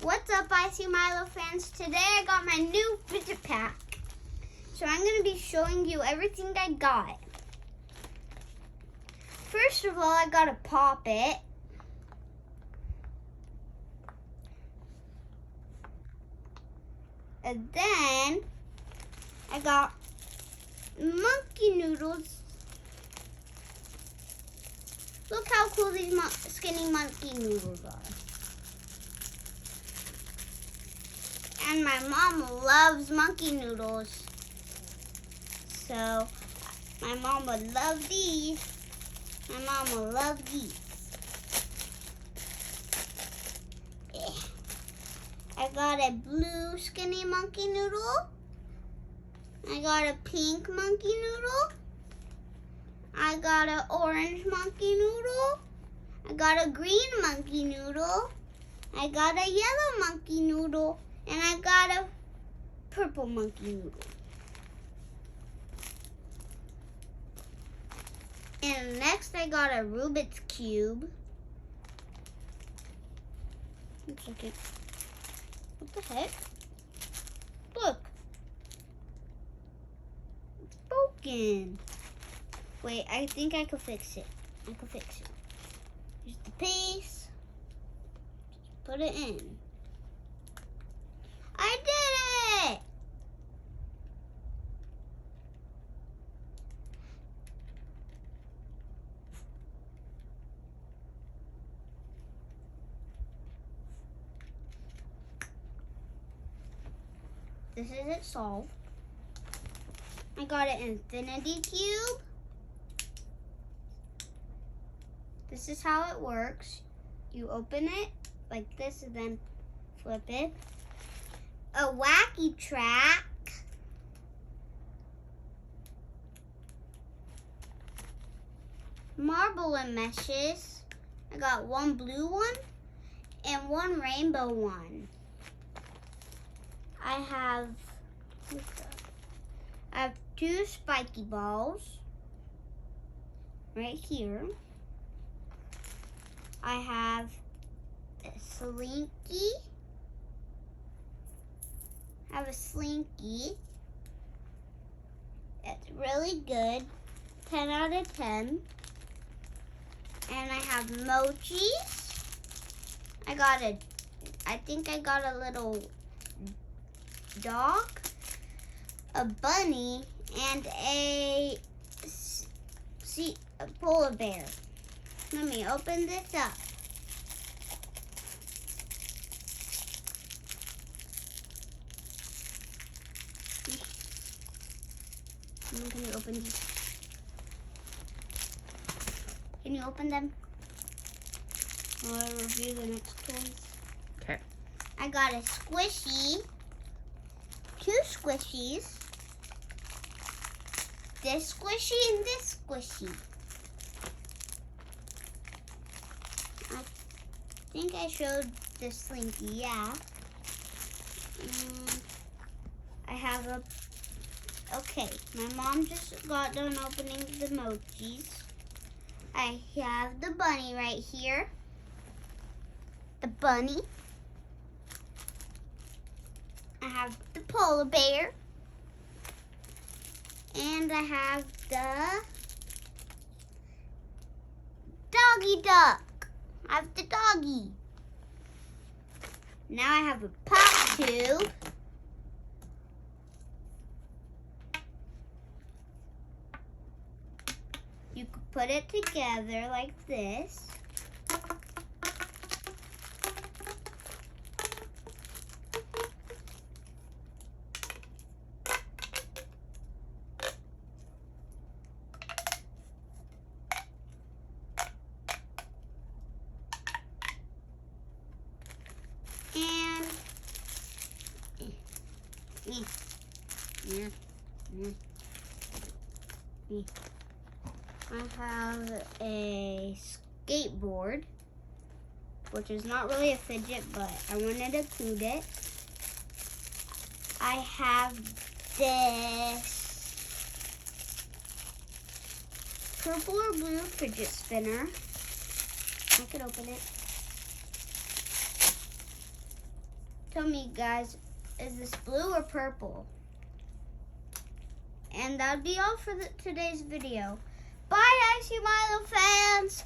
What's up, Icy Milo fans? Today I got my new fidget pack. So I'm going to be showing you everything I got. First of all, I got to pop it. And then I got monkey noodles. Look how cool these skinny monkey noodles are. And my mom loves monkey noodles. So my mom would love these. My mom will love these. I got a blue skinny monkey noodle. I got a pink monkey noodle. I got an orange monkey noodle. I got a green monkey noodle. I got a yellow monkey noodle. And I got a purple monkey noodle. And next I got a Rubik's Cube. One second. What the heck? Look. It's broken. Wait, I think I could fix it. Here's the piece. Just put it in. I did it! This is it solved. I got an infinity cube. This is how it works. You open it like this and then flip it. A wacky track. Marble and meshes. I got one blue one and one rainbow one. I have two spiky balls right here. I have a slinky. A slinky. It's really good. 10 out of 10. And I have mochis. I think I got a little dog, a bunny, and a polar bear. Let me open this up. I'm going to open these. Can you open them? While I review the next ones. Okay. I got a squishy. Two squishies. This squishy and this squishy. I think I showed the slinky, yeah. And I have a... Okay, my mom just got done opening the mochis. I have the bunny right here. The bunny. I have the polar bear. And I have the doggy duck. I have the doggy. Now I have a pop tube. You could put it together like this. I have a skateboard, which is not really a fidget, but I wanted to include it. I have this purple or blue fidget spinner. I could open it. tell me, guys, is this blue or purple? And that would be all for today's video. Bye, Icy Milo fans!